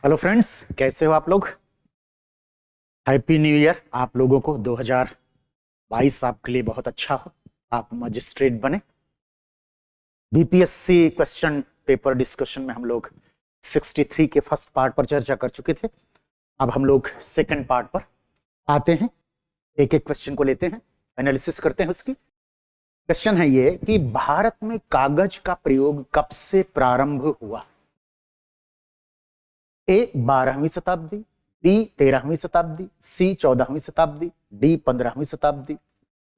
Hello friends, कैसे हो आप लोग। हैप्पी न्यू ईयर आप लोगों को। 2022 आपके लिए बहुत अच्छा हो, आप मजिस्ट्रेट बने। बीपीएससी क्वेश्चन पेपर डिस्कशन में हम लोग 63 के फर्स्ट पार्ट पर चर्चा कर चुके थे। अब हम लोग सेकंड पार्ट पर आते हैं, एक एक क्वेश्चन को लेते हैं, एनालिसिस करते हैं उसकी। क्वेश्चन है ये कि भारत में कागज का प्रयोग कब से प्रारंभ हुआ। ए 12वीं शताब्दी, बी 13वीं शताब्दी, सी 14वीं शताब्दी, डी 15वीं शताब्दी,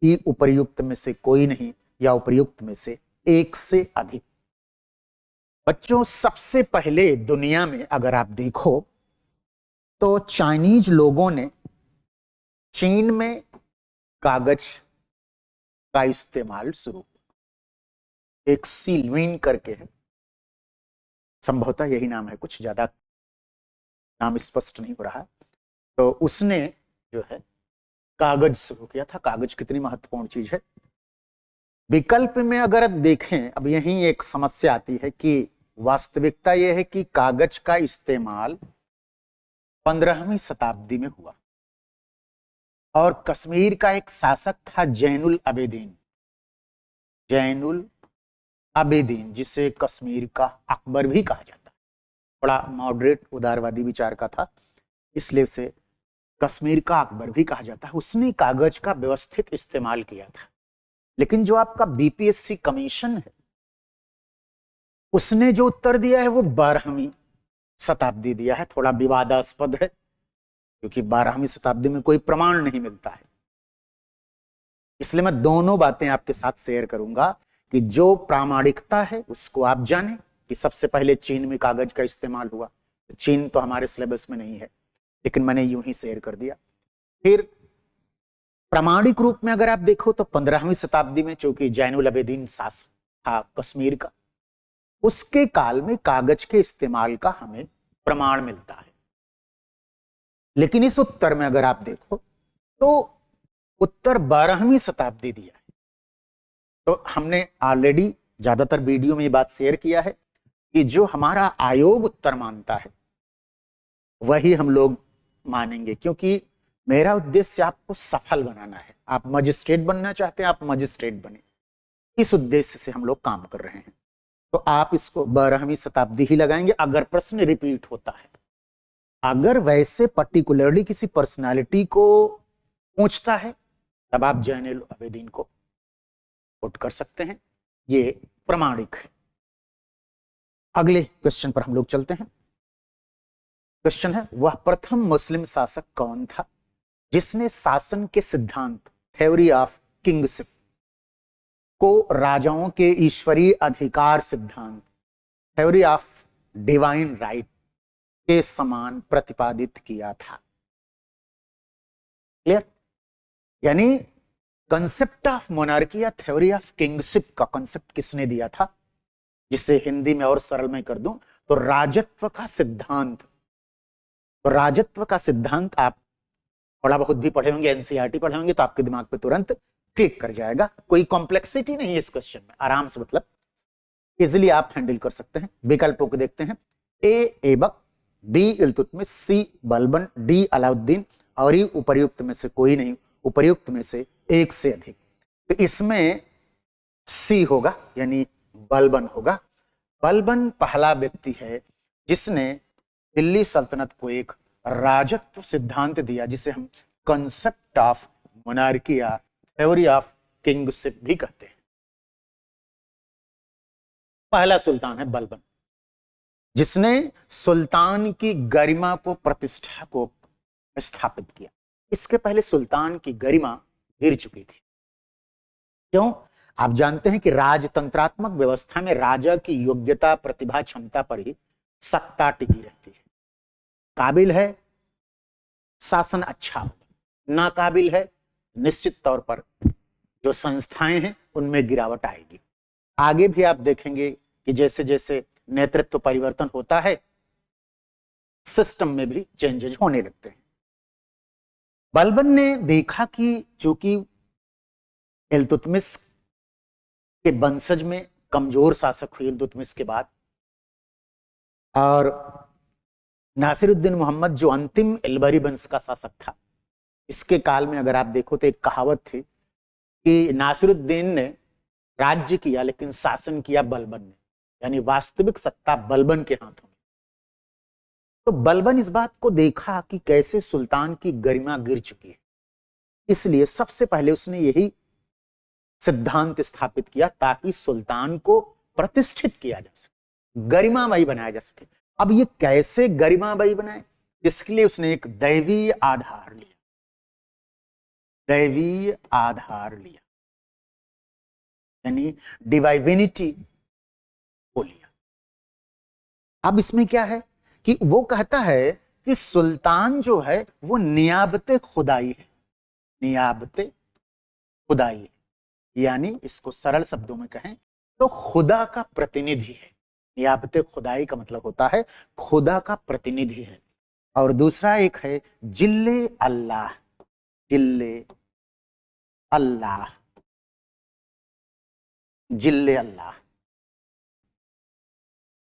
ई उपर्युक्त में से कोई नहीं या उपर्युक्त में से एक से अधिक। बच्चों, सबसे पहले दुनिया में अगर आप देखो तो चाइनीज लोगों ने चीन में कागज का इस्तेमाल शुरू किया। एक सी लुइन करके है, संभवतः यही नाम है, कुछ ज्यादा नाम स्पष्ट नहीं हो रहा। तो उसने जो है कागज शुरू किया था। कागज कितनी महत्वपूर्ण चीज है। विकल्प में अगर देखें, अब यही एक समस्या आती है कि वास्तविकता यह है कि कागज का इस्तेमाल 15वीं शताब्दी में हुआ और कश्मीर का एक शासक था जैनुल आबेदीन। जैनुल आबेदीन, जिसे कश्मीर का अकबर भी कहा जाता है, बड़ा मॉडरेट उदारवादी विचार का था, इसलिए उसे कश्मीर का अकबर भी कहा जाता है। उसने कागज का व्यवस्थित इस्तेमाल किया था। लेकिन जो आपका बीपीएससी कमीशन है, उसने जो उत्तर दिया है वो 12वीं शताब्दी दिया है। थोड़ा विवादास्पद है क्योंकि 12वीं शताब्दी में कोई प्रमाण नहीं मिलता है। इसलिए मैं दोनों बातें आपके साथ शेयर करूंगा कि जो प्रामाणिकता है उसको आप जानें कि सबसे पहले चीन में कागज का इस्तेमाल हुआ। चीन तो हमारे सिलेबस में नहीं है, लेकिन मैंने यूं ही शेयर कर दिया। फिर प्रामाणिक रूप में अगर आप देखो तो 15वीं शताब्दी में, चूंकि जैनुल आबेदीन शासक था कश्मीर का, उसके काल में कागज के इस्तेमाल का हमें प्रमाण मिलता है। लेकिन इस उत्तर में अगर आप देखो तो उत्तर 12वीं शताब्दी दिया है। तो हमने ऑलरेडी ज्यादातर वीडियो में ये बात शेयर किया है कि जो हमारा आयोग उत्तर मानता है वही हम लोग मानेंगे, क्योंकि मेरा उद्देश्य आपको सफल बनाना है। आप मजिस्ट्रेट बनना चाहते हैं, आप मजिस्ट्रेट बने, इस उद्देश्य से हम लोग काम कर रहे हैं। तो आप इसको 12वीं शताब्दी ही लगाएंगे। अगर प्रश्न रिपीट होता है, अगर वैसे पर्टिकुलरली किसी पर्सनालिटी को पूछता है, तब आप जैनुल आबेदीन को कोट कर सकते हैं। ये प्रमाणिक है। अगले क्वेश्चन पर हम लोग चलते हैं। क्वेश्चन है, वह प्रथम मुस्लिम शासक कौन था जिसने शासन के सिद्धांत, थ्योरी ऑफ किंगशिप, को राजाओं के ईश्वरीय अधिकार सिद्धांत, थ्योरी ऑफ डिवाइन राइट, के समान प्रतिपादित किया था। क्लियर? यानी कंसेप्ट ऑफ मोनार्की या थ्योरी ऑफ किंगशिप का कंसेप्ट किसने दिया था, जिसे हिंदी में और सरल में कर दूं तो राजत्व का सिद्धांत। तो राजत्व का सिद्धांत आप थोड़ा बहुत भी पढ़े होंगे, एनसीईआरटी पढ़े होंगे, तो आपके दिमाग पे तुरंत क्लिक कर जाएगा। कोई कॉम्प्लेक्सिटी नहीं है इस क्वेश्चन में, आराम से मतलब इजिली आप हैंडल कर सकते हैं। विकल्पों को देखते हैं। ए ऐबक, बी इल्तुतमिश, सी बलबन, डी अलाउद्दीन और ये उपर्युक्त में से कोई नहीं, उपर्युक्त में से एक से अधिक। तो इसमें सी होगा, यानी बलबन होगा। बलबन पहला व्यक्ति है जिसने दिल्ली सल्तनत को एक राजत्व सिद्धांत दिया, जिसे हम कंसेप्ट ऑफ मोनार्की या थ्योरी ऑफ किंगशिप भी कहते हैं। पहला सुल्तान है बलबन, जिसने सुल्तान की गरिमा को, प्रतिष्ठा को स्थापित किया। इसके पहले सुल्तान की गरिमा गिर चुकी थी। क्यों? आप जानते हैं कि राजतंत्रात्मक व्यवस्था में राजा की योग्यता, प्रतिभा, क्षमता पर ही सत्ता टिकी रहती है। काबिल है, शासन अच्छा होगा। नाकाबिल है, निश्चित तौर पर जो संस्थाएं हैं उनमें गिरावट आएगी। आगे भी आप देखेंगे कि जैसे जैसे नेतृत्व परिवर्तन होता है, सिस्टम में भी चेंजेस होने लगते हैं। बलबन ने देखा कि चूंकि इल्तुतमिश के वंशज में कमजोर शासक हुए इल्तुतमिश के बाद, और नासिरुद्दीन मोहम्मद जो अंतिम इल्बरी वंश का शासक था, इसके काल में अगर आप देखो तो एक कहावत थी कि नासिरुद्दीन ने राज्य किया लेकिन शासन किया बलबन ने, यानी वास्तविक सत्ता बलबन के हाथों में। तो बलबन इस बात को देखा कि कैसे सुल्तान की गरिमा गिर चुकी है, इसलिए सबसे पहले उसने यही सिद्धांत स्थापित किया ताकि सुल्तान को प्रतिष्ठित किया जा सके, गरिमामयी बनाया जा सके। अब ये कैसे गरिमामयी बनाए, इसके लिए उसने एक दैवीय आधार लिया, दैवीय आधार लिया, यानी डिवाइनिटी को लिया। अब इसमें क्या है कि वो कहता है कि सुल्तान जो है वो नियाबते खुदाई है, नियाबते खुदाई है, यानी इसको सरल शब्दों में कहें तो खुदा का प्रतिनिधि है। नियाबते खुदाई का मतलब होता है खुदा का प्रतिनिधि है। और दूसरा एक है जिल्ले अल्लाह, जिल्ले अल्लाह, जिल्ले अल्लाह,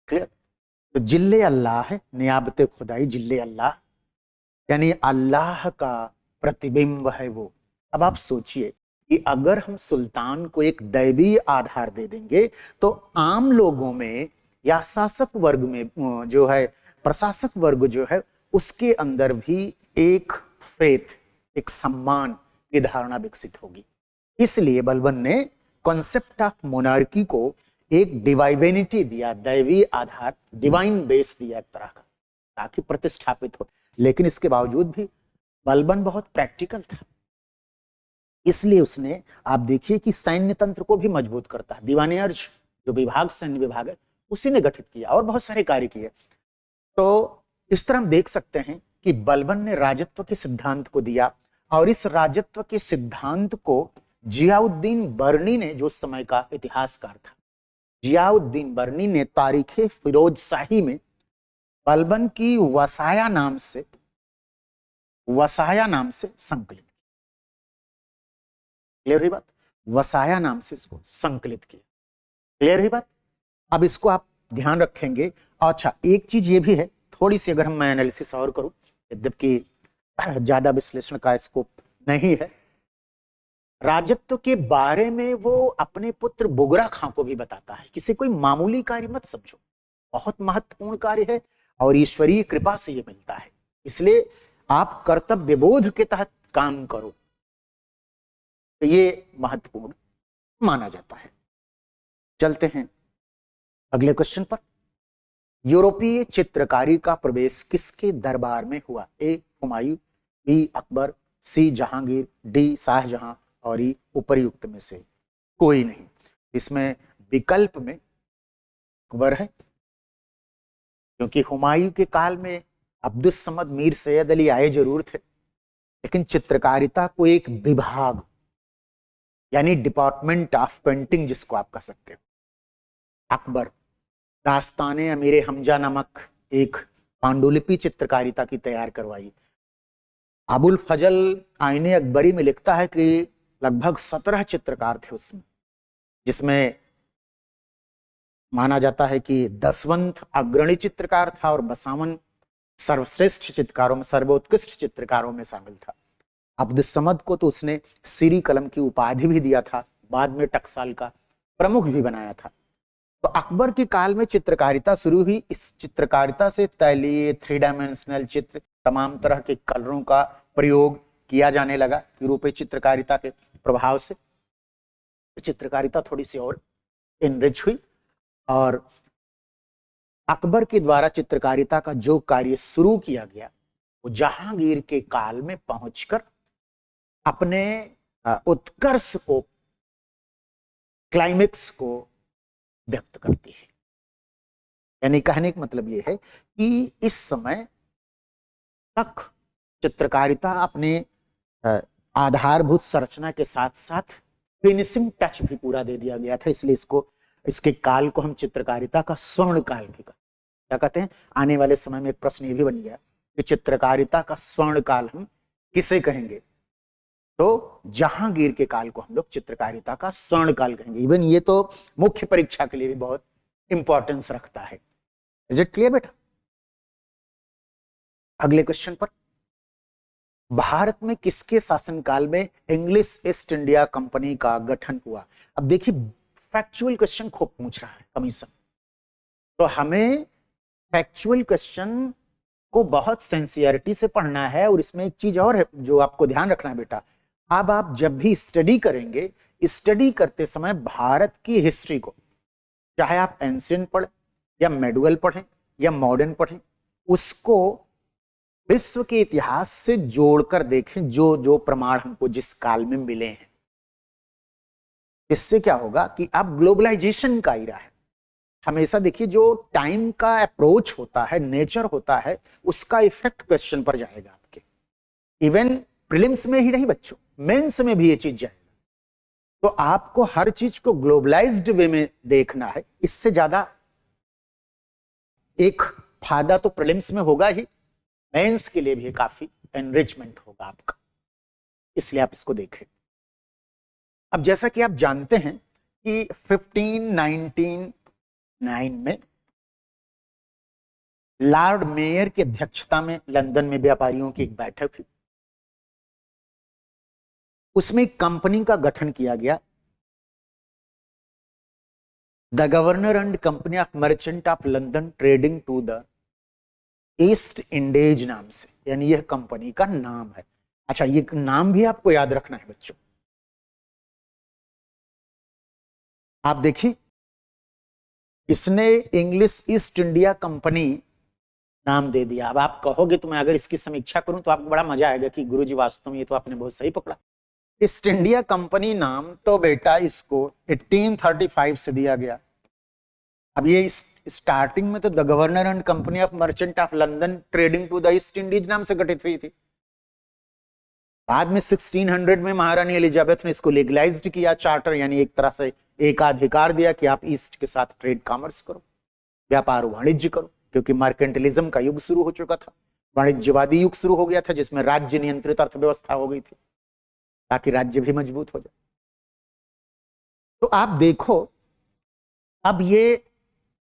क्लियर। तो जिल्ले अल्लाह है, नियाबते खुदाई जिल्ले अल्लाह, यानी अल्लाह का प्रतिबिंब है वो। अब आप सोचिए कि अगर हम सुल्तान को एक दैवीय आधार दे देंगे तो आम लोगों में या शासक वर्ग में जो है, प्रशासक वर्ग जो है, उसके अंदर भी एक फेथ, एक सम्मान की धारणा विकसित होगी। इसलिए बलबन ने कॉन्सेप्ट ऑफ मोनार्की को एक डिवाइनिटी दिया, दैवीय आधार, डिवाइन बेस दिया एक तरह का, ताकि प्रतिष्ठापित हो। लेकिन इसके बावजूद भी बलबन बहुत प्रैक्टिकल था, इसलिए उसने, आप देखिए कि सैन्य तंत्र को भी मजबूत करता है। दीवान अर्ज जो विभाग, सैन्य विभाग है, उसी ने गठित किया और बहुत सारे कार्य किए। तो इस तरह हम देख सकते हैं कि बलबन ने राजत्व के सिद्धांत को दिया, और इस राजत्व के सिद्धांत को जियाउद्दीन बर्नी ने, जो उस समय का इतिहासकार था, जियाउद्दीन बर्नी ने तारीखे फिरोज शाही में बलबन की वसाया नाम से, वसाया नाम से संकलित, क्लियर हुई बात, वसाया नाम से इसको संकलित किया, क्लियर हुई बात। अब इसको आप ध्यान रखेंगे। अच्छा, एक चीज ये भी है, थोड़ी सी अगर मैं एनालिसिस और करूं, यद्यपि ज्यादा विश्लेषण का स्कोप नहीं है, राजत्व के बारे में वो अपने पुत्र बुगरा खां को भी बताता है, किसी कोई मामूली कार्य मत समझो, बहुत महत्वपूर्ण कार्य है और ईश्वरीय कृपा से ये मिलता है, इसलिए आप कर्तव्य बोध के तहत काम करो, तो ये महत्वपूर्ण माना जाता है। चलते हैं अगले क्वेश्चन पर। यूरोपीय चित्रकारी का प्रवेश किसके दरबार में हुआ? ए हुमायूं, बी अकबर, सी जहांगीर, डी शाहजहां, और ई उपरयुक्त में से कोई नहीं। इसमें विकल्प में अकबर है, क्योंकि हुमायूं के काल में अब्दुल समद मीर सैयद अली आए जरूर थे, लेकिन चित्रकारिता को एक विभाग, यानी डिपार्टमेंट ऑफ पेंटिंग जिसको आप कह सकते हो, अकबर दास्ताने अमीर हमजा नामक एक पांडुलिपि चित्रकारिता की तैयार करवाई। अबुल फजल आईने अकबरी में लिखता है कि लगभग 17 चित्रकार थे उसमें, जिसमें माना जाता है कि दसवंत अग्रणी चित्रकार था और बसावन सर्वश्रेष्ठ चित्रकारों में, सर्वोत्कृष्ट चित्रकारों में शामिल था। अब्दुल समद को तो उसने सीरी कलम की उपाधि भी दिया था, बाद में टकसाल का प्रमुख भी बनाया था। तो अकबर के काल में चित्रकारिता शुरू हुई। इस चित्रकारिता से तैलीय, 3 डायमेंशनल चित्र, तमाम तरह के कलरों का प्रयोग किया जाने लगा यूरोपीय चित्रकारिता के प्रभाव से। चित्रकारिता थोड़ी सी और इनरिच हुई, और अकबर के द्वारा चित्रकारिता का जो कार्य शुरू किया गया वो जहांगीर के काल में पहुंचकर अपने उत्कर्ष को, क्लाइमेक्स को व्यक्त करती है। यानी कहने का मतलब यह है कि इस समय तक चित्रकारिता अपने आधारभूत संरचना के साथ साथ फिनिशिंग टच भी पूरा दे दिया गया था, इसलिए इसके काल को हम चित्रकारिता का स्वर्ण काल भी क्या कहते हैं। आने वाले समय में एक प्रश्न ये भी बन गया कि चित्रकारिता का स्वर्ण काल हम किसे कहेंगे, तो जहांगीर के काल को हम लोग चित्रकारिता का स्वर्ण काल कहेंगे। इवन ये तो मुख्य परीक्षा के लिए भी बहुत इंपॉर्टेंस रखता है। इज इट क्लियर बेटा? अगले क्वेश्चन पर, भारत में किसके शासनकाल में इंग्लिश ईस्ट इंडिया कंपनी का गठन हुआ? अब देखिए, फैक्चुअल क्वेश्चन खूब पूछ रहा है कमीशन, तो हमें फैक्चुअल क्वेश्चन को बहुत सिंसियरिटी से पढ़ना है। और इसमें एक चीज और है जो आपको ध्यान रखना है बेटा, अब आप जब भी स्टडी करेंगे, स्टडी करते समय भारत की हिस्ट्री को, चाहे आप एंशिएंट पढ़ें या मेडुअल पढ़ें या मॉडर्न पढ़ें, उसको विश्व के इतिहास से जोड़कर देखें, जो जो प्रमाण हमको जिस काल में मिले हैं। इससे क्या होगा कि अब ग्लोबलाइजेशन का इरा है। हमेशा देखिए, जो टाइम का अप्रोच होता है, नेचर होता है, उसका इफेक्ट क्वेश्चन पर जाएगा आपके। इवन प्रीलिम्स में ही नहीं बच्चों, मेंस में भी ये चीज जाएगा। तो आपको हर चीज को ग्लोबलाइज्ड वे में देखना है। इससे ज्यादा एक फायदा तो प्रीलिम्स में होगा ही, मेंस के लिए भी काफी एनरिचमेंट होगा आपका, इसलिए आप इसको देखें। अब जैसा कि आप जानते हैं कि 1599 में लॉर्ड मेयर की अध्यक्षता में लंदन में व्यापारियों की एक बैठक हुई। उसमें एक कंपनी का गठन किया गया, the governor and company of merchant of London trading to the East Indies नाम से, यानी यह कंपनी का नाम है। अच्छा, ये नाम भी आपको याद रखना है बच्चों। आप देखिए, इसने इंग्लिश ईस्ट इंडिया कंपनी नाम दे दिया। अब आप कहोगे तो मैं अगर इसकी समीक्षा करूं तो आपको बड़ा मजा आएगा कि गुरुजी वास्तव में ये तो आपने बहुत सही पकड़ा। ईस्ट इंडिया कंपनी नाम तो बेटा इसको 1835 से दिया गया। अब ये स्टार्टिंग में तो the governor and company of merchant of London trading to the East Indies नाम से गठित हुई थी। बाद में 1600 में महारानी एलिजाबेथ ने इसको लीगलाइज्ड किया, चार्टर, यानी एक तरह से एकाधिकार दिया कि आप ईस्ट के साथ ट्रेड कॉमर्स करो, व्यापार वाणिज्य करो, क्योंकि मार्केंटलिज्म का युग शुरू हो चुका था, वाणिज्यवादी युग शुरू हो गया था, जिसमें राज्य नियंत्रित अर्थव्यवस्था हो गई थी ताकि राज्य भी मजबूत हो जाए। तो आप देखो, अब ये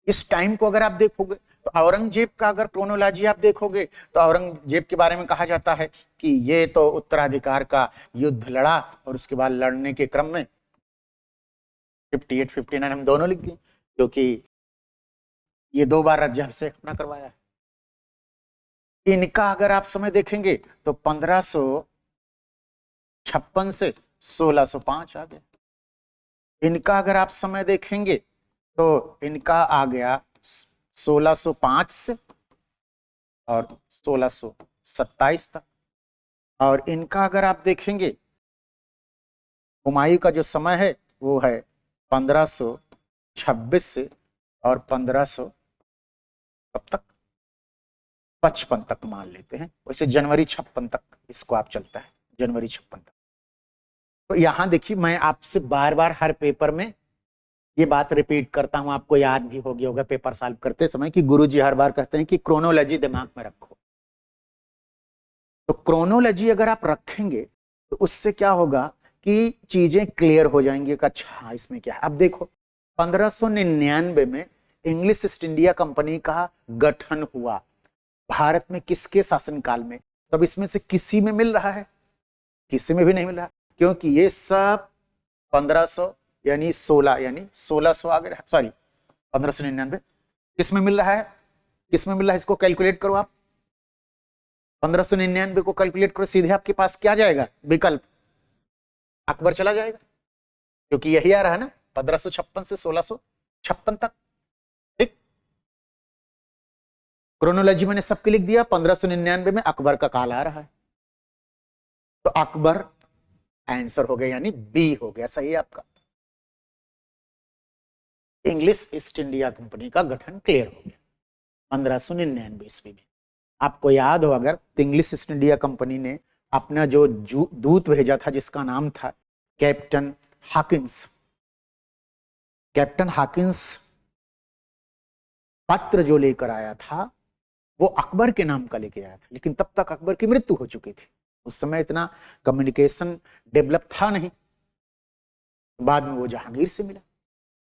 इस टाइम को अगर आप देखोगे तो औरंगजेब का अगर क्रोनोलॉजी आप देखोगे तो औरंगजेब के बारे में कहा जाता है कि ये तो उत्तराधिकार का युद्ध लड़ा और उसके बाद लड़ने के क्रम में 58, 59 हम दोनों लिख दिए, क्योंकि ये 2 बार राज्याभिषेक अपना करवाया है। इनका अगर आप समय देखेंगे तो 1556 से 1605 आ गया। इनका अगर आप समय देखेंगे तो इनका आ गया 1605 से और 1627 तक। और इनका अगर आप देखेंगे, हुमायूं का जो समय है वो है 1526 से और 1500 कब तक, 55 तक मान लेते हैं। वैसे जनवरी 56 तक इसको आप चलता है, जनवरी 56 तक। तो यहां देखिए, मैं आपसे बार बार हर पेपर में ये बात रिपीट करता हूं, आपको याद भी हो गया होगा पेपर सॉल्व करते समय कि गुरुजी हर बार कहते हैं कि क्रोनोलॉजी दिमाग में रखो। तो क्रोनोलॉजी अगर आप रखेंगे तो उससे क्या होगा कि चीजें क्लियर हो जाएंगी कि अच्छा इसमें क्या है। अब देखो, 1599 में इंग्लिश ईस्ट इंडिया कंपनी का गठन हुआ भारत में किसके शासनकाल में? तब इसमें से किसी में मिल रहा है? किसी में भी नहीं मिल रहा, क्योंकि ये सब 1500 यानी 1600 आ गए, सॉरी 1599 किस में मिल रहा है, किस में मिल रहा है? इसको कैलकुलेट करो आप, 1599 को कैलकुलेट करो, सीधे आपके पास क्या जाएगा विकल्प? अकबर चला जाएगा, क्योंकि यही आ रहा है ना, 1556 से 1656 तक। ठीक, क्रोनोलॉजी मैंने सबके लिख दिया। 1599 में अकबर का काल आ रहा है, तो अकबर आंसर हो गया, यानी बी हो गया सही आपका। इंग्लिश ईस्ट इंडिया कंपनी का गठन क्लियर हो गया 1599 ईस्वी में। आपको याद हो अगर, तो इंग्लिश ईस्ट इंडिया कंपनी ने अपना जो दूत भेजा था जिसका नाम था कैप्टन हॉकिंस। कैप्टन हॉकिंस पत्र जो लेकर आया था वो अकबर के नाम का लेके आया था, लेकिन तब तक अकबर की मृत्यु हो चुकी थी। उस समय इतना कम्युनिकेशन डेवलप था नहीं, बाद में वो जहांगीर से मिला।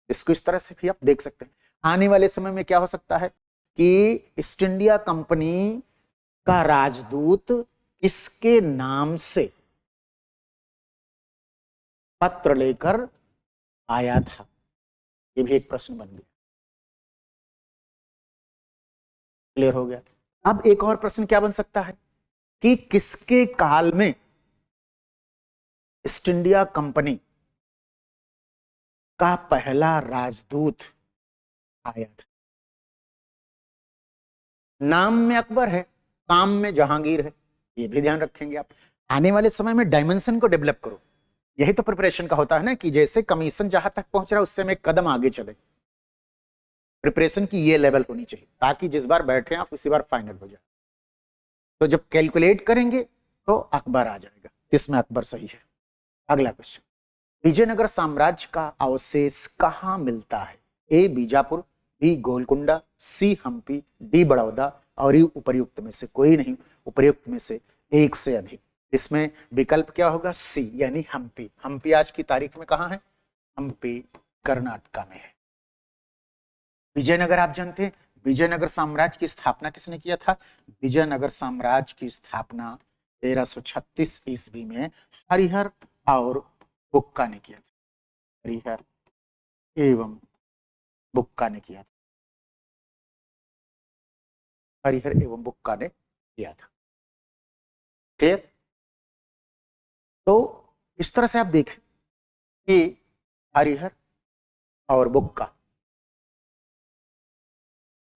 इसको इस तरह से भी आप देख सकते हैं। आने वाले समय में क्या हो सकता है कि ईस्ट इंडिया कंपनी का राजदूत किसके नाम से पत्र लेकर आया था? ये भी एक प्रश्न बन गया। क्लियर हो गया? अब एक और प्रश्न क्या बन सकता है कि किसके काल में ईस्ट इंडिया कंपनी का पहला राजदूत आया था? नाम में अकबर है, काम में जहांगीर है, ये भी ध्यान रखेंगे आप। आने वाले समय में डायमेंशन को डेवलप करो, यही तो प्रिपरेशन का होता है ना, कि जैसे कमीशन जहां तक पहुंच रहा है उससे में एक कदम आगे चले। प्रिपरेशन की ये लेवल होनी चाहिए ताकि जिस बार बैठे आप उसी बार फाइनल हो जाए। तो जब कैलकुलेट करेंगे तो अकबर आ जाएगा, इसमें अकबर सही है। अगला क्वेश्चन, विजयनगर साम्राज्य का अवशेष कहां मिलता है? ए बीजापुर, बी गोलकुंडा, सी हम्पी, डी बड़ौदा और यू उपर्युक्त में से कोई नहीं, उपर्युक्त में से एक से अधिक। इसमें विकल्प क्या होगा? सी यानी हम्पी। हम्पी आज की तारीख में कहां है? हम्पी कर्नाटका में है। विजयनगर आप जानते हैं, विजयनगर साम्राज्य की स्थापना किसने किया था? विजयनगर साम्राज्य की स्थापना 1336 ईस्वी में हरिहर और बुक्का ने किया था। हरिहर एवं बुक्का ने किया था। हरिहर एवं बुक्का ने किया था। क्लियर? तो इस तरह से आप देखें कि हरिहर और बुक्का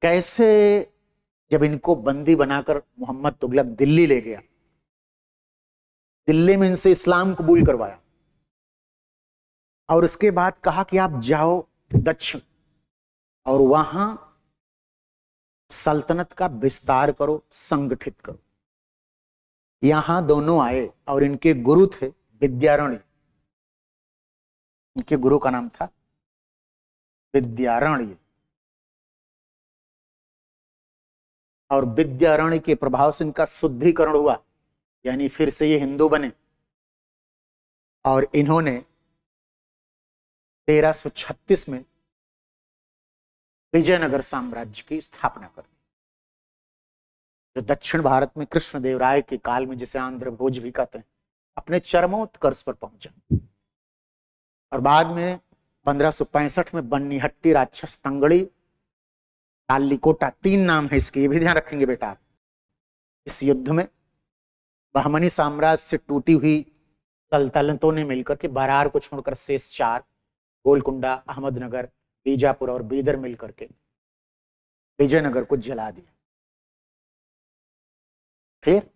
कैसे, जब इनको बंदी बनाकर मोहम्मद तुगलक दिल्ली ले गया, दिल्ली में इनसे इस्लाम कबूल करवाया और उसके बाद कहा कि आप जाओ दक्षिण और वहां सल्तनत का विस्तार करो, संगठित करो। यहां दोनों आए और इनके गुरु थे विद्यारण्य। इनके गुरु का नाम था विद्यारण्य और विद्यारण्य के प्रभाव से इनका शुद्धिकरण हुआ, यानी फिर से ये हिंदू बने और इन्होंने 1336 में विजयनगर साम्राज्य की स्थापना कर दी, जो दक्षिण भारत में कृष्णदेवराय के काल में, जिसे आंध्र भोज भी कहते हैं, अपने चरमोत्कर्ष पर पहुंचा। और बाद में 1565 में बन्नीहट्टी राक्षस तंगड़ी तालीकोटा, 3 नाम है इसके, ये भी ध्यान रखेंगे बेटा आप। इस युद्ध में बहमनी साम्राज्य से टूटी हुई सल्तनतों ने मिलकर के बरार को छोड़कर शेष 4, गोलकुंडा, अहमदनगर, बीजापुर और बीदर मिलकर के विजयनगर को जला दिया। फिर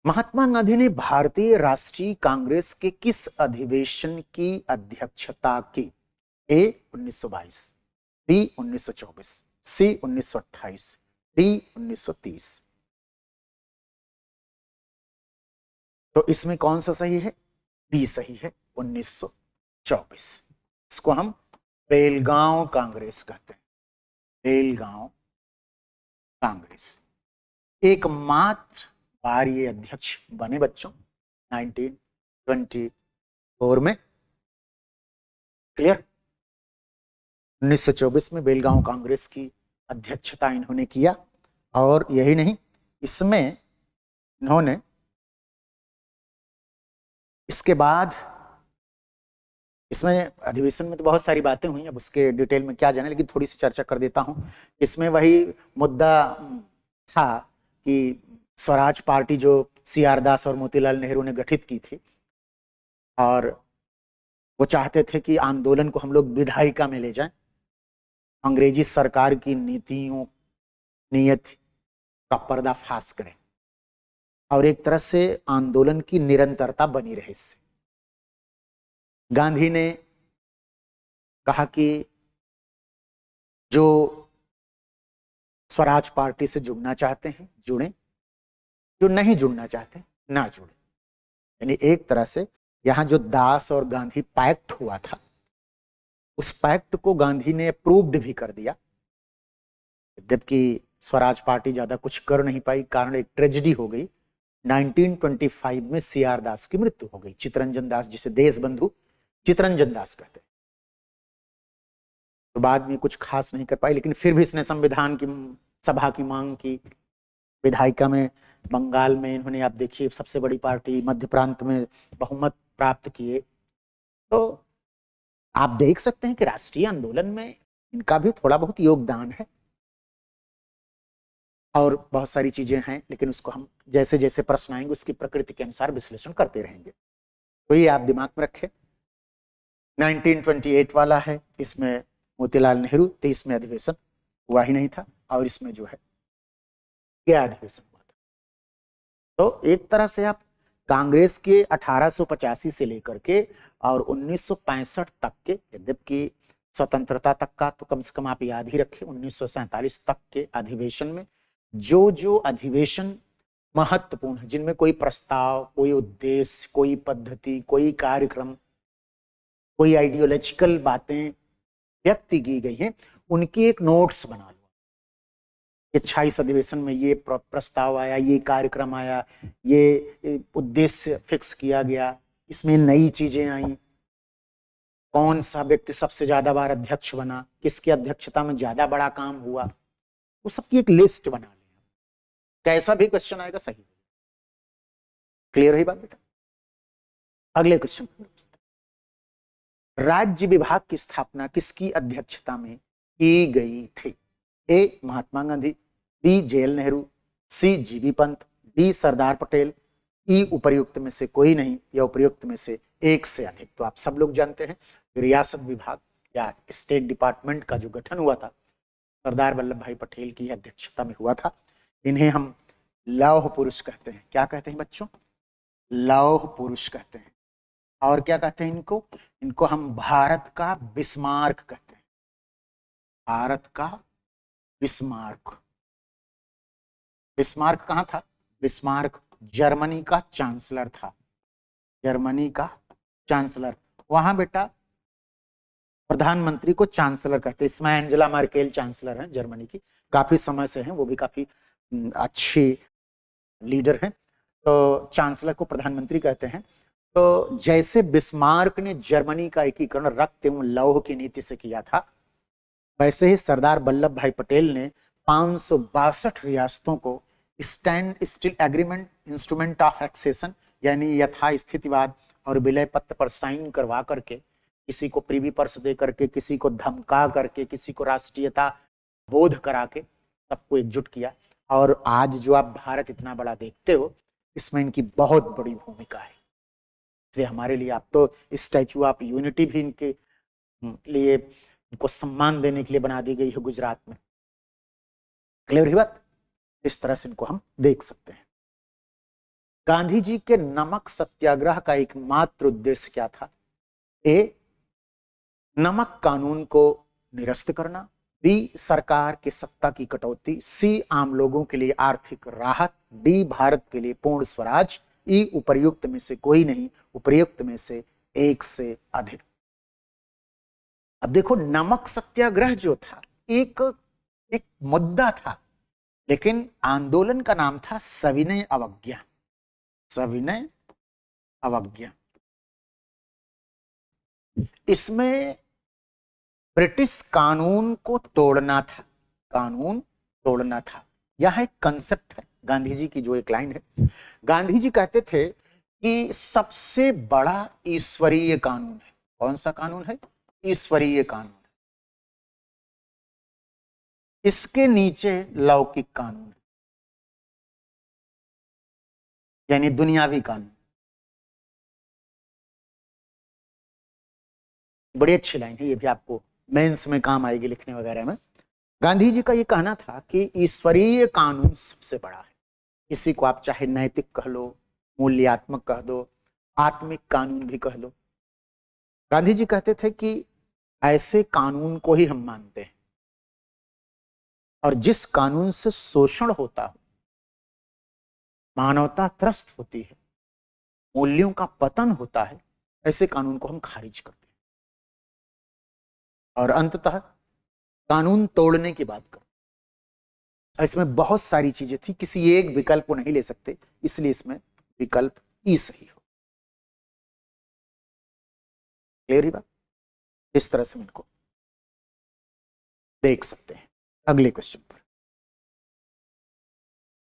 महात्मा गांधी ने भारतीय राष्ट्रीय कांग्रेस के किस अधिवेशन की अध्यक्षता की? ए 1922, बी 1924, सी 1928, डी 1930। तो इसमें कौन सा सही है? बी सही है, 1924। इसको हम बेलगांव कांग्रेस कहते हैं, बेलगांव कांग्रेस। एकमात्र बार ये अध्यक्ष बने बच्चों 1924 में। क्लियर? 1924 में बेलगांव कांग्रेस की अध्यक्षता इन्होंने किया। और यही नहीं, इसमें इन्होंने इसके बाद, इसमें अधिवेशन में तो बहुत सारी बातें हुई, अब उसके डिटेल में क्या जाने, लेकिन थोड़ी सी चर्चा कर देता हूं। इसमें वही मुद्दा था कि स्वराज पार्टी जो CR दास और मोतीलाल नेहरू ने गठित की थी, और वो चाहते थे कि आंदोलन को हम लोग विधायिका में ले जाएं, अंग्रेजी सरकार की नीतियों, नीयत का पर्दाफाश करें और एक तरह से आंदोलन की निरंतरता बनी रहे। इससे गांधी ने कहा कि जो स्वराज पार्टी से जुड़ना चाहते हैं जुड़ें, जो नहीं जुड़ना चाहते ना जुड़े। यानी एक तरह से यहां जो दास और गांधी पैक्ट हुआ था, उस पैक्ट को गांधी ने अप्रूव्ड भी कर दिया, जबकि स्वराज पार्टी ज्यादा कुछ कर नहीं पाई। कारण एक ट्रेजेडी हो गई, 1925 में CR दास की मृत्यु हो गई। चितरंजन दास, जिसे देश बंधु चितरंजन दास कहते हैं। तो बाद में कुछ खास नहीं कर पाई, लेकिन फिर भी इसने संविधान की सभा की मांग की। विधायिका में बंगाल में इन्होंने, आप देखिए, सबसे बड़ी पार्टी, मध्य प्रांत में बहुमत प्राप्त किए। तो आप देख सकते हैं कि राष्ट्रीय आंदोलन में इनका भी थोड़ा बहुत योगदान है, और बहुत सारी चीजें हैं, लेकिन उसको हम जैसे जैसे प्रश्न आएंगे उसकी प्रकृति के अनुसार विश्लेषण करते रहेंगे। तो ये आप दिमाग में रखें। 1928 वाला है, इसमें मोतीलाल नेहरू 23 में अधिवेशन हुआ ही नहीं था, और इसमें जो है क्या अधिवेशन हुआ था। तो एक तरह से आप कांग्रेस के 1885 से लेकर के और 1965 तक के, यद्यपि स्वतंत्रता तक का तो कम से कम आप याद ही रखें, 1947 तक के अधिवेशन में जो जो अधिवेशन महत्वपूर्ण है, जिनमें कोई प्रस्ताव, कोई उद्देश्य, कोई पद्धति, कोई कार्यक्रम, कोई आइडियोलॉजिकल बातें व्यक्त की गई हैं, उनकी एक नोट्स बना लो। 26 अधिवेशन में ये प्रस्ताव आया, ये कार्यक्रम आया, ये उद्देश्य फिक्स किया गया, इसमें नई चीजें आई, कौन सा व्यक्ति सबसे ज्यादा बार अध्यक्ष बना, किसकी अध्यक्षता में ज्यादा बड़ा काम हुआ, वो सबकी एक लिस्ट बना लें। कैसा भी क्वेश्चन आएगा सही। क्लियर है बात बेटा? अगले क्वेश्चन, राज्य विभाग की स्थापना किसकी अध्यक्षता में की गई थी? ए महात्मा गांधी, बी जवाहरलाल नेहरू, सी जीबी पंत, डी सरदार पटेल, ई उपर्युक्त में से कोई नहीं या उपर्युक्त में से एक से अधिक। तो आप सब लोग जानते हैं रियासत विभाग या स्टेट डिपार्टमेंट का जो गठन हुआ था सरदार वल्लभ भाई पटेल की अध्यक्षता में हुआ था। इन्हें हम लौह पुरुष कहते हैं। क्या कहते हैं बच्चों? लौह पुरुष कहते हैं। और क्या कहते हैं इनको? इनको हम भारत का बिस्मार्क कहते हैं। भारत का बिस्मार्क। बिस्मार्क कहां था? बिस्मार्क जर्मनी का चांसलर था। जर्मनी का चांसलर। वहां बेटा प्रधानमंत्री को चांसलर कहते हैं। इसमें एंजेला मर्केल चांसलर हैं जर्मनी की, काफी समय से हैं, वो भी काफी अच्छी लीडर हैं। तो चांसलर को प्रधानमंत्री कहते हैं। तो जैसे बिस्मार्क ने जर्मनी का एकीकरण रक्त एवं लौह की नीति से किया था, वैसे ही सरदार वल्लभ भाई पटेल ने 562 रियासतों को standstill agreement, instrument of accession, यानी यथास्थितिवाद और विलय पत्र पर साइन करवा करके, किसी को प्रीवी पर्स दे करके, किसी को धमका करके, किसी को राष्ट्रीयता बोध करा के सबको एकजुट किया। और आज जो आप भारत इतना बड़ा देखते हो, इसमें इनकी बहुत बड़ी भूमिका है। इसलिए हमारे लिए आप तो स्टैचू ऑफ यूनिटी भी इनके लिए, इनको सम्मान देने के लिए बना दी गई है गुजरात में। क्लियर है बात? इस तरह से इनको हम देख सकते हैं। गांधी जी के नमक सत्याग्रह का एकमात्र उद्देश्य क्या था? ए नमक कानून को निरस्त करना, बी सरकार के सत्ता की कटौती, सी आम लोगों के लिए आर्थिक राहत, डी भारत के लिए पूर्ण स्वराज, ई उपर्युक्त में से कोई नहीं, उपर्युक्त में से एक से अधिक। अब देखो, नमक सत्याग्रह जो था एक मुद्दा था, लेकिन आंदोलन का नाम था सविनय अवज्ञा। सविनय अवज्ञा। इसमें ब्रिटिश कानून को तोड़ना था। कानून तोड़ना था। यह एक कंसेप्ट है गांधी जी की, जो एक लाइन है। गांधी जी कहते थे कि सबसे बड़ा ईश्वरीय कानून है। कौन सा कानून है? ईश्वरीय कानून। इसके नीचे लौकिक कानून है, यानी दुनियावी कानून। बड़ी अच्छी लाइन है, ये भी आपको मेंस में काम आएगी लिखने वगैरह में। गांधी जी का ये कहना था कि ईश्वरीय कानून सबसे बड़ा है। इसी को आप चाहे नैतिक कह लो, मूल्यात्मक कह दो, आत्मिक कानून भी कह लो। गांधी जी कहते थे कि ऐसे कानून को ही हम मानते हैं, और जिस कानून से शोषण होता हो, मानवता त्रस्त होती है, मूल्यों का पतन होता है, ऐसे कानून को हम खारिज करते हैं। और अंततः कानून तोड़ने की बात करो। इसमें बहुत सारी चीजें थी, किसी एक विकल्प को नहीं ले सकते, इसलिए इसमें विकल्प ई सही हो। क्लियर ही बात? इस तरह से इनको देख सकते हैं अगले क्वेश्चन पर।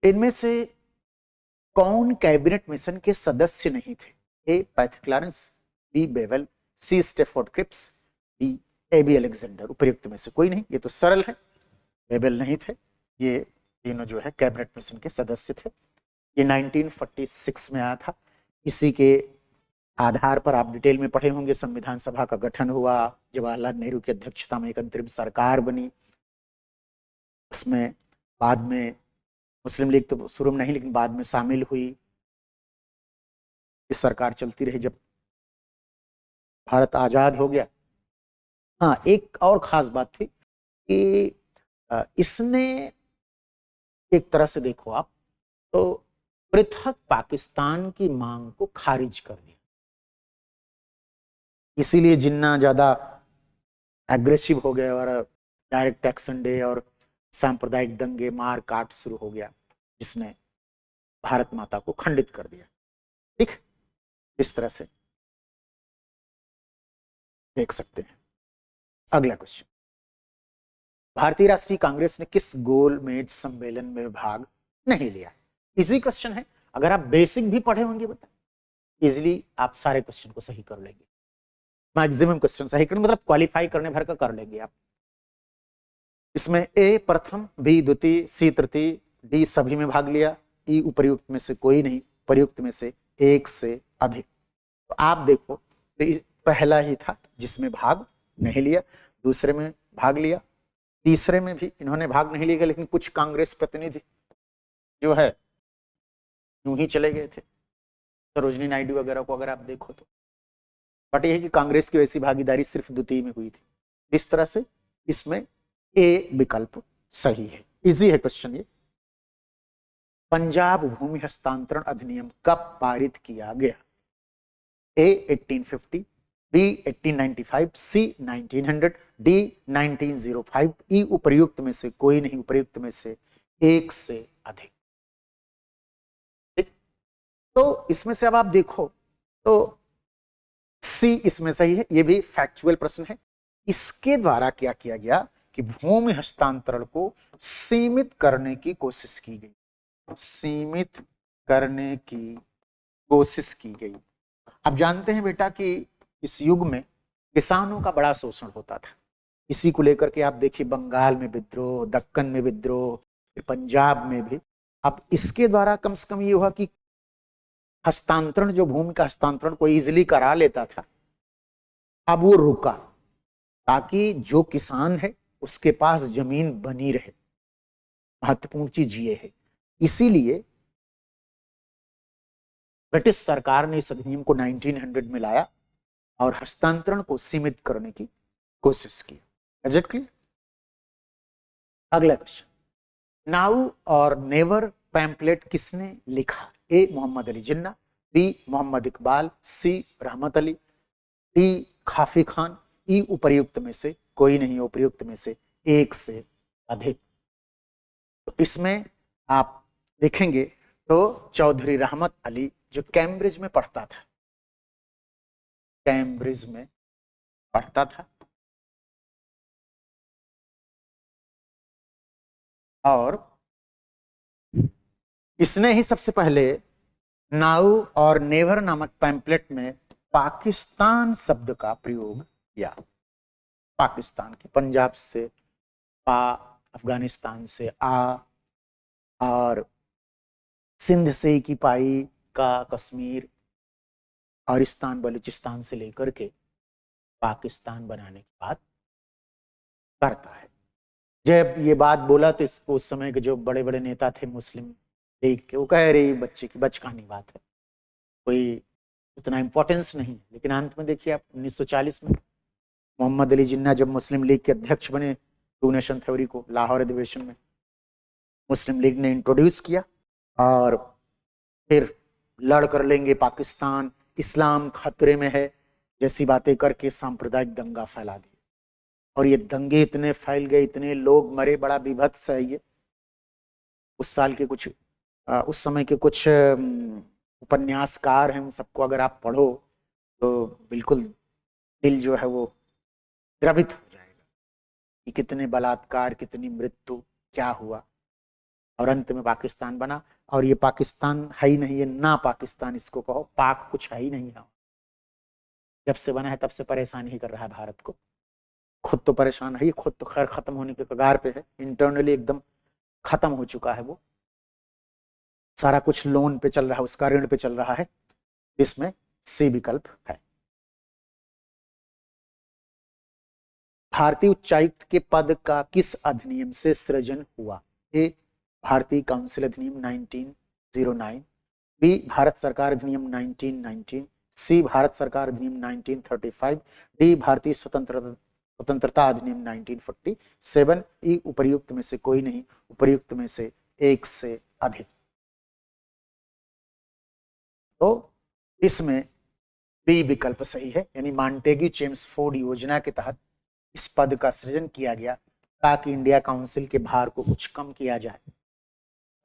इनमें से कौन कैबिनेट मिशन के सदस्य नहीं थे? A Pethick Lawrence, B Wavell, C Stafford Cripps, D AV Alexander. उपर्युक्त में से कोई नहीं, ये तो सरल है, बेबल नहीं थे। ये तीनों जो है कैबिनेट मिशन के सदस्य थे। ये 1946 में आया था। इसी के आधार पर आप डिटेल में पढ़े होंगे, संविधान सभा का गठन हुआ, जवाहरलाल नेहरू की अध्यक्षता में एक अंतरिम सरकार बनी। उसमें बाद में मुस्लिम लीग तो शुरू में नहीं लेकिन बाद में शामिल हुई। इस सरकार चलती रही जब भारत आजाद हो गया। हाँ, एक और खास बात थी कि इसने एक तरह से देखो आप तो पृथक पाकिस्तान की मांग को खारिज कर दिया। इसीलिए जिन्ना ज्यादा एग्रेसिव हो गया और डायरेक्ट एक्शन डे और सांप्रदायिक दंगे मार काट शुरू हो गया, जिसने भारत माता को खंडित कर दिया। ठीक, इस तरह से देख सकते हैं। अगला क्वेश्चन, भारतीय राष्ट्रीय कांग्रेस ने किस गोलमेज सम्मेलन में भाग नहीं लिया? इजी क्वेश्चन है, अगर आप बेसिक भी पढ़े होंगे बेटा इजिली आप सारे क्वेश्चन को सही कर लेंगे। मैक्सिमम क्वेश्चन सही करने मतलब क्वालिफाई करने भर का कर लेंगे आप। इसमें ए प्रथम, बी द्वितीय, सी तृतीय, डी सभी में भाग लिया, ई उपर्युक्त में से कोई नहीं, उपर्युक्त में से एक से अधिक। तो आप देखो पहला ही था जिसमें भाग नहीं लिया, दूसरे में भाग लिया, तीसरे में भी इन्होंने भाग नहीं लिया, लेकिन कुछ कांग्रेस प्रतिनिधि जो है यूं ही चले गए थे। सरोजनी नायडू वगैरह को अगर आप देखो तो, बट यह कि कांग्रेस की वैसी भागीदारी सिर्फ द्वितीय में हुई थी। इस तरह से इसमें ए विकल्प सही है। इजी है क्वेश्चन ये। पंजाब भूमि हस्तांतरण अधिनियम कब पारित किया गया? ए 1850, बी 1895, सी 1900, डी 1905, ई उपर्युक्त में से कोई नहीं, उपर्युक्त में से एक से अधिक। तो इसमें से अब आप देखो तो सी इसमें सही है, ये भी फैक्चुअल प्रश्न है। इसके द्वारा क्या किया गया कि भूमि हस्तांतरण को सीमित करने की कोशिश की गई, सीमित करने की कोशिश की गई। आप जानते हैं बेटा कि इस युग में किसानों का बड़ा शोषण होता था। इसी को लेकर के आप देखिए बंगाल में विद्रोह, दक्कन में विद्रोह, पंजाब में भी। अब इसके द्वारा कम से कम ये हुआ कि हस्तांतरण, जो भूमि का हस्तांतरण कोई इजिली करा लेता था, अब वो रुका, ताकि जो किसान है उसके पास जमीन बनी रहे। महत्वपूर्ण चीज ये है। इसीलिए ब्रिटिश सरकार ने इस अधिनियम को 1900 में लाया और हस्तांतरण को सीमित करने की कोशिश की। Is it clear? अगला क्वेश्चन, नाउ और नेवर पैम्पलेट किसने लिखा? ए मोहम्मद अली जिन्ना, बी मोहम्मद इकबाल, सी रहमत अली, डी खाफी खान, ई उपर्युक्त में से कोई नहीं, उपर्युक्त में से एक से अधिक। तो इसमें आप देखेंगे तो चौधरी रहमत अली जो कैम्ब्रिज में पढ़ता था, कैम्ब्रिज में पढ़ता था और इसने ही सबसे पहले नाउ और नेवर नामक पैम्पलेट में पाकिस्तान शब्द का प्रयोग किया। पाकिस्तान के, पंजाब से पा, अफगानिस्तान से आ, और सिंध से की पाई का कश्मीर, औरिस्तान बलूचिस्तान से लेकर के पाकिस्तान बनाने की बात करता है। जब ये बात बोला तो इसको उस समय के जो बड़े बड़े नेता थे मुस्लिम लीग के, वो कह रही बच्चे की बचकानी बात है, कोई इतना इंपॉर्टेंस नहीं। लेकिन अंत में देखिए आप 1940 में मोहम्मद अली जिन्ना जब मुस्लिम लीग के अध्यक्ष बने, टू नेशन थ्योरी को लाहौर अधिवेशन में मुस्लिम लीग ने इंट्रोड्यूस किया और फिर लड़ कर लेंगे पाकिस्तान, इस्लाम खतरे में है जैसी बातें करके सांप्रदायिक दंगा फैला दिया। और ये दंगे इतने फैल गए, इतने लोग मरे, बड़ा विभत्स है ये। उस साल के कुछ उस समय के कुछ उपन्यासकार हैं, उन सबको अगर आप पढ़ो तो बिल्कुल दिल जो है वो द्रवित हो जाएगा। कि कितने बलात्कार, कितनी मृत्यु, क्या हुआ, और अंत में पाकिस्तान बना। और ये पाकिस्तान है ही नहीं, ये ना पाकिस्तान इसको कहो, पाक कुछ है ही नहीं है। जब से बना है तब से परेशान ही कर रहा है भारत को। खुद तो परेशान है, खुद तो खैर खत्म होने के कगार पे है, इंटरनली एकदम खत्म हो चुका है वो। सारा कुछ लोन पे चल रहा है, उसका ऋण पे चल रहा है, इसमें सी विकल्प है। भारतीय उच्चायुक्त के पद का किस अधिनियम से सृजन हुआ? ए भारतीय काउंसिल अधिनियम 1909, बी भारत सरकार अधिनियम 1919, सी भारत सरकार अधिनियम 1935, डी भारतीय स्वतंत्रता अधिनियम 1947, ई उपर्युक्त में से कोई नहीं, उपर्युक्त में से एक से अधिक। तो इसमें बी विकल्प सही है, यानी मॉन्टेग्यू चेम्सफोर्ड योजना के तहत इस पद का सृजन किया गया ताकि इंडिया काउंसिल के भार को कुछ कम किया जाए।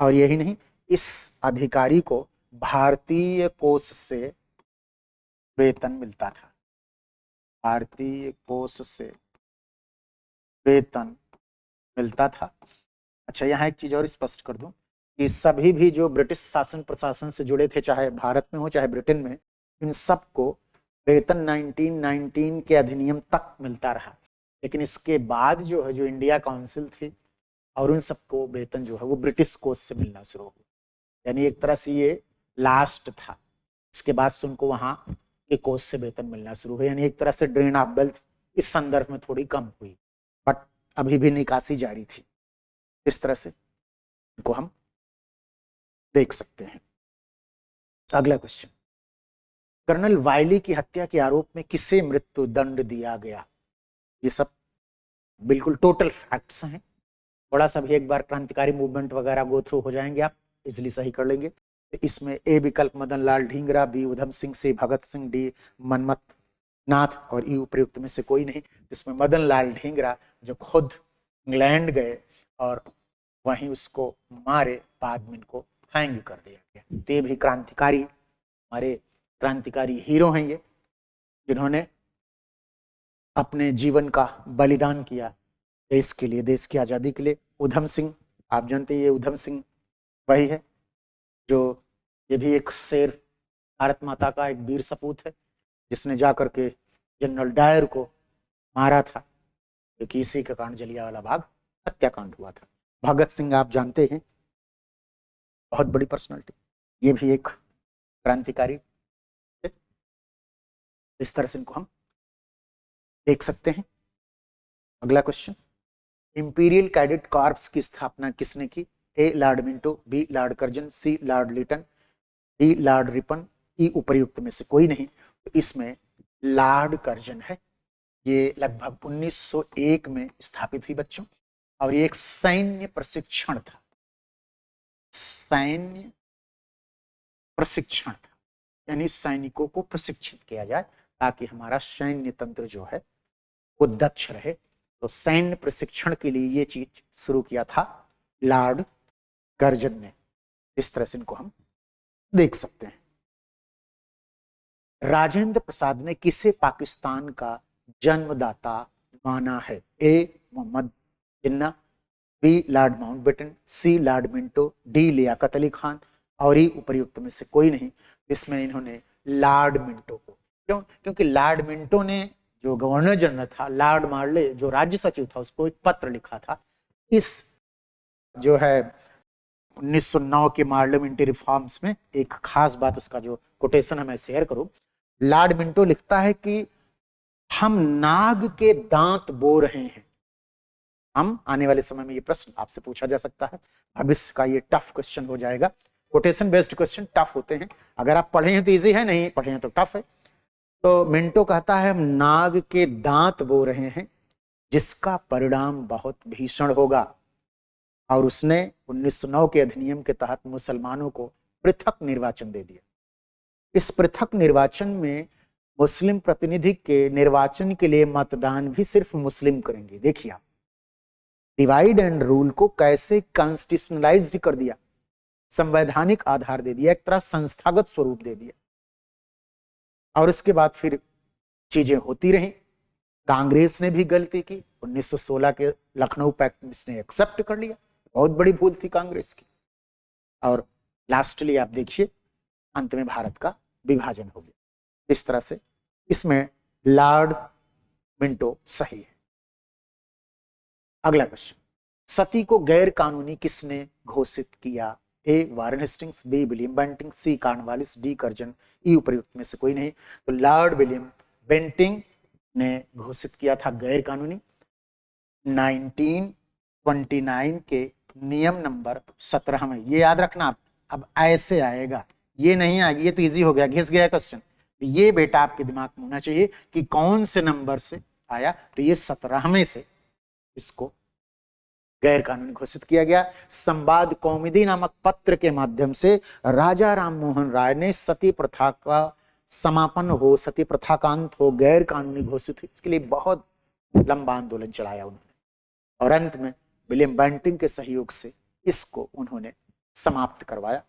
और यही नहीं, इस अधिकारी को भारतीय कोष से वेतन मिलता था, भारतीय कोष से वेतन मिलता था। अच्छा, यहाँ एक चीज और स्पष्ट कर दूं कि सभी भी जो ब्रिटिश शासन प्रशासन से जुड़े थे, चाहे भारत में हो चाहे ब्रिटेन में, इन सबको वेतन 1919 के अधिनियम तक मिलता रहा। लेकिन इसके बाद जो है, जो इंडिया काउंसिल थी, और उन सबको वेतन जो है वो ब्रिटिश कोष से मिलना शुरू हो, यानी एक तरह से ये लास्ट था। इसके बाद से उनको वहां के कोष से वेतन मिलना शुरू हुआ, यानी एक तरह से ड्रेन ऑफ वेल्थ इस संदर्भ में थोड़ी कम हुई, बट अभी भी निकासी जारी थी। इस तरह से इनको हम देख सकते हैं। अगला क्वेश्चन, कर्नल वायली की हत्या के आरोप में किसे मृत्यु दंड दिया गया? ये सब बिल्कुल टोटल फैक्ट्स हैं। थोड़ा सा भी एक बार क्रांतिकारी मूवमेंट वगैरह गो थ्रू हो जाएंगे, आप इजिली सही कर लेंगे। तो इसमें ए विकल्प मदन लाल ढींगरा, बी उधम सिंह, सी भगत सिंह, डी मनमथ नाथ, और ई उपयुक्त में से कोई नहीं, जिसमें मदन लाल ढींगरा जो खुद इंग्लैंड गए और वहीं उसको मारे, बाद में इनको हैंग कर दिया गया। तो ये भी क्रांतिकारी, हमारे क्रांतिकारी हीरो हैं ये, जिन्होंने अपने जीवन का बलिदान किया देश के लिए, देश की आजादी के लिए। उधम सिंह, आप जानते हैं ये उधम सिंह वही है जो, ये भी एक शेर, भारत माता का एक वीर सपूत है, जिसने जाकर के जनरल डायर को मारा था, क्योंकि इसी के कारण जलियांवाला बाग हत्याकांड हुआ था। भगत सिंह आप जानते हैं, बहुत बड़ी पर्सनालिटी, ये भी एक क्रांतिकारी। इस तरह से इनको हम देख सकते हैं। अगला क्वेश्चन, इंपीरियल कैडेट कॉर्प्स की स्थापना किसने की? A Lord Minto, B Lord Curzon, C Lord Lytton, D Lord Ripon, E उपर्युक्त में से कोई नहीं। तो इसमें लॉर्ड कर्जन है। ये लगभग 1901 में स्थापित हुई बच्चों, और ये एक सैन्य प्रशिक्षण था, सैन्य प्रशिक्षण था, यानी सैनिकों को प्रशिक्षित किया जाए ताकि हमारा सैन्य तंत्र जो है वो दक्ष रहे। तो सैन्य प्रशिक्षण के लिए ये चीज शुरू किया था लॉर्ड कर्जन ने। इस तरह से इनको हम देख सकते हैं। राजेंद्र प्रसाद ने किसे पाकिस्तान का जन्मदाता माना है? A Mohammad Jinnah, B Lord Mountbatten, C Lord Minto, D Liaquat Ali Khan, और ई उपर्युक्त में से कोई नहीं। इसमें इन्होंने लॉर्ड मिंटो को, क्यों? क्योंकि लॉर्ड मिंटो ने, जो गवर्नर जनरल था, लॉर्ड मार्ले जो राज्य सचिव था, उसको एक पत्र लिखा था। इस जो है 1909 के पार्लियामेंट्री रिफॉर्म्स में एक खास बात, उसका जो कोटेशन है मैं शेयर करूं। लॉर्ड मिंटो लिखता है कि हम नाग के दांत बो रहे हैं। हम आने वाले समय में ये प्रश्न आपसे पूछा जा सकता है, भविष्य का ये टफ क्वेश्चन हो जाएगा। कोटेशन बेस्ड क्वेश्चन टफ होते हैं, अगर आप पढ़े हैं तो इजी है, नहीं पढ़े हैं तो टफ है। तो मिंटो कहता है हम नाग के दांत बो रहे हैं जिसका परिणाम बहुत भीषण होगा। और उसने 1909 के अधिनियम के तहत मुसलमानों को पृथक निर्वाचन दे दिया। इस पृथक निर्वाचन में मुस्लिम प्रतिनिधि के निर्वाचन के लिए मतदान भी सिर्फ मुस्लिम करेंगे। देखिए आप, डिवाइड एंड रूल को कैसे कॉन्स्टिट्यूशनलाइज्ड कर दिया, संवैधानिक आधार दे दिया, एक तरह संस्थागत स्वरूप दे दिया। और उसके बाद फिर चीजें होती रहीं। कांग्रेस ने भी गलती की, 1916 के लखनऊ पैक्ट में इसने एक्सेप्ट कर लिया। बहुत बड़ी भूल थी कांग्रेस की। और लास्टली आप देखिए अंत में भारत का विभाजन हो गया। इस तरह से इसमें लॉर्ड मिंटो सही है। अगला क्वेश्चन, सती को गैर कानूनी किसने घोषित किया? A Warren Hastings, B William Bentinck, C Cornwallis, D Curzon, E उपर्युक्त में से कोई नहीं। तो लॉर्ड विलियम बेंटिंग ने घोषित किया था गैर कानूनी। 1929 के नियम नंबर 17 में, ये याद रखना। अब ऐसे आएगा, ये नहीं आएगी, ये तो इजी हो गया, घिस गया क्वेश्चन। ये बेटा आपके दिमाग में होना चाहिए कि कौन से नंबर से आया। तो ये 17वें से इसको गैर कानूनी घोषित किया गया। संवाद कौमुदी नामक पत्र के माध्यम से राजा राम मोहन राय ने सती प्रथा का समापन हो, सती प्रथा का अंत हो, गैर कानूनी घोषित हुई। इसके लिए बहुत लंबा आंदोलन चलाया उन्होंने, और अंत में विलियम बेंटिंग के सहयोग से इसको उन्होंने समाप्त करवाया।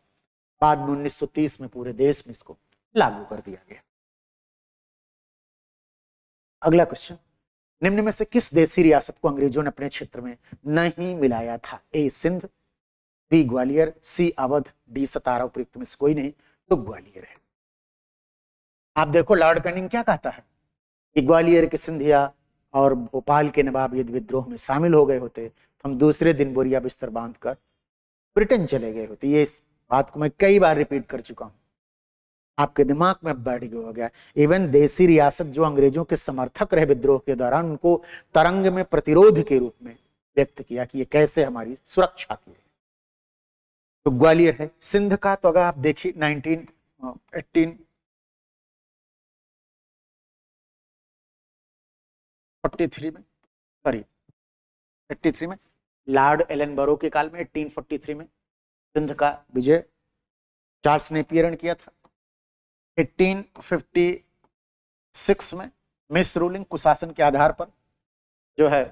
बाद में 1930 में पूरे देश में इसको लागू कर दिया गया। अगला क्वेश्चन, निम्न में से किस देसी रियासत को अंग्रेजों ने अपने क्षेत्र में नहीं मिलाया था? ए सिंध, बी ग्वालियर, सी अवध, डी सतारा। उपयुक्त में से कोई नहीं, तो ग्वालियर है। आप देखो लॉर्ड कैनिंग क्या कहता है कि ग्वालियर के सिंधिया और भोपाल के नवाब यदि विद्रोह में शामिल हो गए होते तो हम दूसरे दिन बोरिया बिस्तर बांधकर ब्रिटेन चले गए होते। ये इस बात को मैं कई बार रिपीट कर चुका हूं, आपके दिमाग में बैठ गया। इवन देसी रियासत जो अंग्रेजों के समर्थक रहे विद्रोह के दौरान, उनको तरंग में प्रतिरोध के रूप में व्यक्त किया कि ये कैसे हमारी सुरक्षा की है। तो ग्वालियर है। सिंध का तो अगर आप देखिए 1843 में लॉर्ड एलनबरो के काल में 1843 में सिंध का विजय चार्ल्स नेपियर ने किया था। 1856 में मिस रूलिंग कुशासन के आधार पर जो है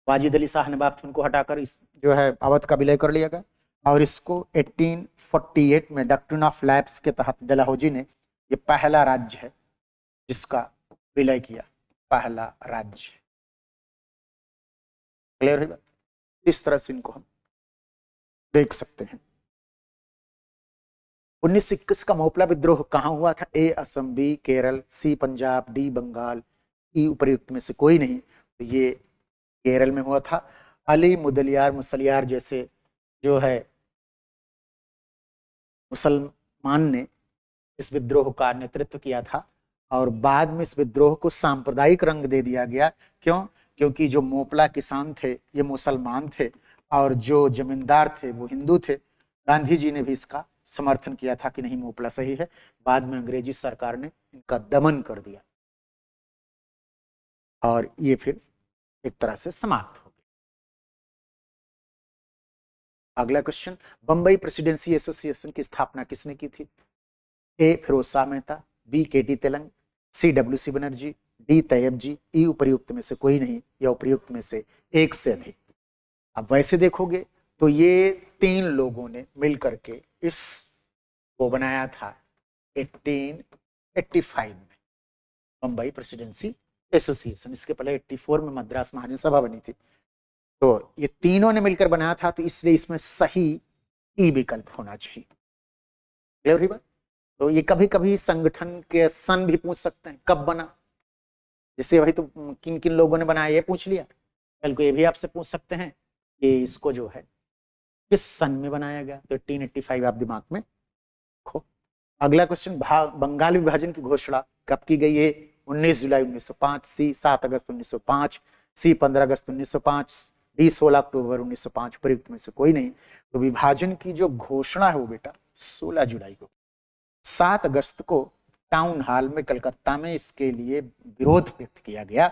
वाजिद अली शाह नवाब थे, उनको हटाकर जो है अवध का विलय कर लिया गया। और इसको 1848 में डॉक्ट्रिन ऑफ लैप्स के तहत डलहौजी ने, ये पहला राज्य है जिसका विलय किया, पहला राज्य। क्लियर है? इस तरह से इनको हम देख सकते हैं। 1921 का मोपला विद्रोह कहां हुआ था? ए असम, बी केरल, सी पंजाब, डी बंगाल, ई उपर्युक्त में से कोई नहीं। तो ये केरल में हुआ था। अली मुसलियार जैसे जो है मुसलमान ने इस विद्रोह का नेतृत्व किया था, और बाद में इस विद्रोह को सांप्रदायिक रंग दे दिया गया। क्यों? क्योंकि जो मोपला किसान थे ये मुसलमान थे, और जो जमींदार थे वो हिंदू थे। गांधी जी ने भी इसका समर्थन किया था कि नहीं, मोपला सही है। बाद में अंग्रेजी सरकार ने इनका दमन कर दिया और ये फिर एक तरह से समाप्त हो गया। अगला क्वेश्चन, बंबई प्रेसिडेंसी एसोसिएशन की स्थापना किसने की थी? ए फिरोज शाह मेहता, बी केटी तेलंग, सी डब्ल्यूसी बनर्जी, डी तैयब जी, ई उपर्युक्त में से कोई नहीं या उपर्युक्त में से एक से अधिक। अब वैसे देखोगे तो ये 3 लोगों ने मिलकर के इस को बनाया था 1885 में, बंबई प्रेसिडेंसी एसोसिएशन। इसके पहले 84 में मद्रास महाजन सभा बनी थी। तो ये तीनों ने मिलकर बनाया था, तो इसलिए इसमें सही ई विकल्प होना चाहिए। क्लियर हुई बात? तो ये कभी कभी संगठन के सन भी पूछ सकते हैं, कब बना। जैसे भाई तो किन किन लोगों ने बनाया ये पूछ लिया, कल को ये भी आपसे पूछ सकते हैं कि इसको जो है किस सन में बनाया गया। तो 1885 आप दिमाग में रखो। अगला क्वेश्चन, बंगाल विभाजन की घोषणा कब की गई है? 19 जुलाई 1905, सी 7 अगस्त 1905, सी 15 अगस्त 1905, डी 16 अक्टूबर 1905। प्रयुक्त में से कोई नहीं। तो विभाजन की जो घोषणा है वो बेटा 16 जुलाई को, 7 अगस्त को टाउन हॉल में कलकत्ता में इसके लिए विरोध व्यक्त किया गया,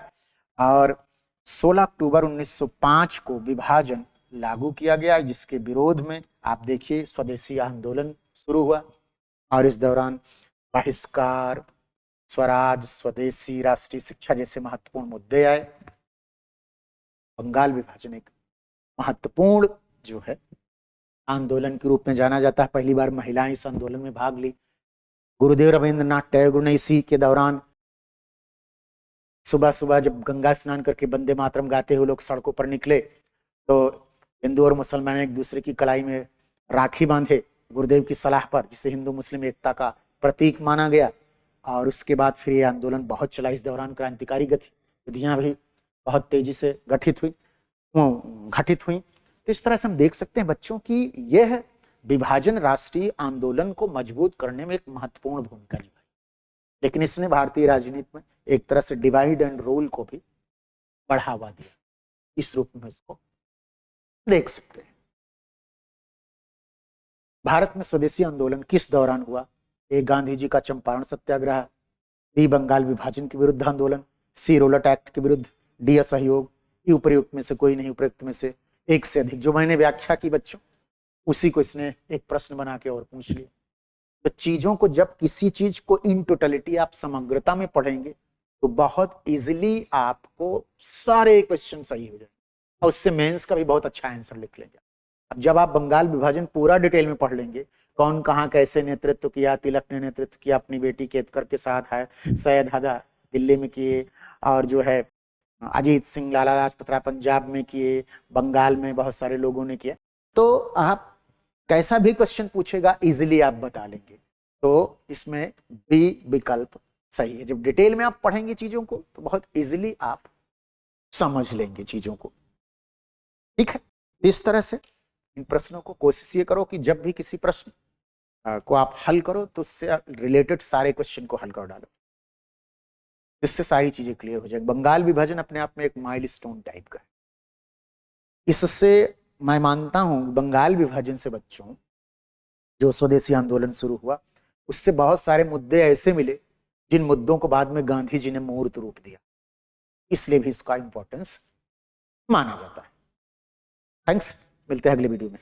और 16 अक्टूबर 1905 को विभाजन लागू किया गया, जिसके विरोध में आप देखिए स्वदेशी आंदोलन शुरू हुआ। और इस दौरान बहिष्कार, स्वराज, स्वदेशी, राष्ट्रीय शिक्षा जैसे महत्वपूर्ण मुद्दे आए। बंगाल विभाजन एक महत्वपूर्ण जो है आंदोलन के रूप में जाना जाता है। पहली बार महिलाएं इस आंदोलन में भाग ली। गुरुदेव रविंद्रनाथ टैगोर ने इसी के दौरान सुबह सुबह जब गंगा स्नान करके वंदे मातरम गाते हुए लोग सड़कों पर निकले तो हिंदू और मुसलमान एक दूसरे की कलाई में राखी बांधे गुरुदेव की सलाह पर, जिसे हिंदू मुस्लिम एकता का प्रतीक माना गया। और उसके बाद फिर ये आंदोलन बहुत चला। इस दौरान क्रांतिकारी गतिविधियां भी बहुत तेजी से घटित हुई। तो इस तरह से हम देख सकते हैं बच्चों की यह विभाजन राष्ट्रीय आंदोलन को मजबूत करने में एक महत्वपूर्ण भूमिका निभाई, लेकिन इसने भारतीय राजनीति में एक तरह से डिवाइड एंड रूल को भी बढ़ावा दिया। इस रूप में इसको देख सकते हैं। भारत में स्वदेशी आंदोलन किस दौरान हुआ? ए गांधी जी का चंपारण सत्याग्रह, बी बंगाल विभाजन के विरुद्ध आंदोलन, सी रोलट एक्ट के विरुद्ध, डी असहयोग, ई उपयुक्त में से कोई नहीं, उपयुक्त में से एक से अधिक। जो मैंने व्याख्या की बच्चों उसी को इसने एक प्रश्न बना के और पूछ लिया। तो चीजों को जब किसी चीज को इन टोटलिटी आप समग्रता में पढ़ेंगे तो बहुत इजीली आपको सारे क्वेश्चन सही हो जाएंगे और उससे मेंस का भी बहुत अच्छा आंसर लिख लेंगे। अब जब आप बंगाल विभाजन पूरा डिटेल में पढ़ लेंगे, कौन कहाँ कैसे नेतृत्व किया, तिलक ने नेतृत्व किया अपनी बेटी केतकर के साथ, है सैयद हादा दिल्ली में किए, और जो है अजीत सिंह लाला लाजपत राय पंजाब में किए, बंगाल में बहुत सारे लोगों ने किया, तो आप कैसा भी क्वेश्चन पूछेगा इजीली आप बता लेंगे। तो इसमें बी विकल्प सही है। जब डिटेल में आप पढ़ेंगे चीजों को तो बहुत इजीली आप समझ लेंगे चीजों को। ठीक है, इस तरह से इन प्रश्नों को कोशिश ये करो कि जब भी किसी प्रश्न को आप हल करो तो उससे रिलेटेड सारे क्वेश्चन को हल कर डालो, जिससे सारी चीजें क्लियर हो जाए। बंगाल विभाजन अपने आप में एक माइलस्टोन टाइप का है। इससे मैं मानता हूं बंगाल विभाजन से बच्चों जो स्वदेशी आंदोलन शुरू हुआ उससे बहुत सारे मुद्दे ऐसे मिले जिन मुद्दों को बाद में गांधी जी ने मूर्त रूप दिया, इसलिए भी इसका इंपॉर्टेंस माना जाता है। थैंक्स, मिलते हैं अगले वीडियो में।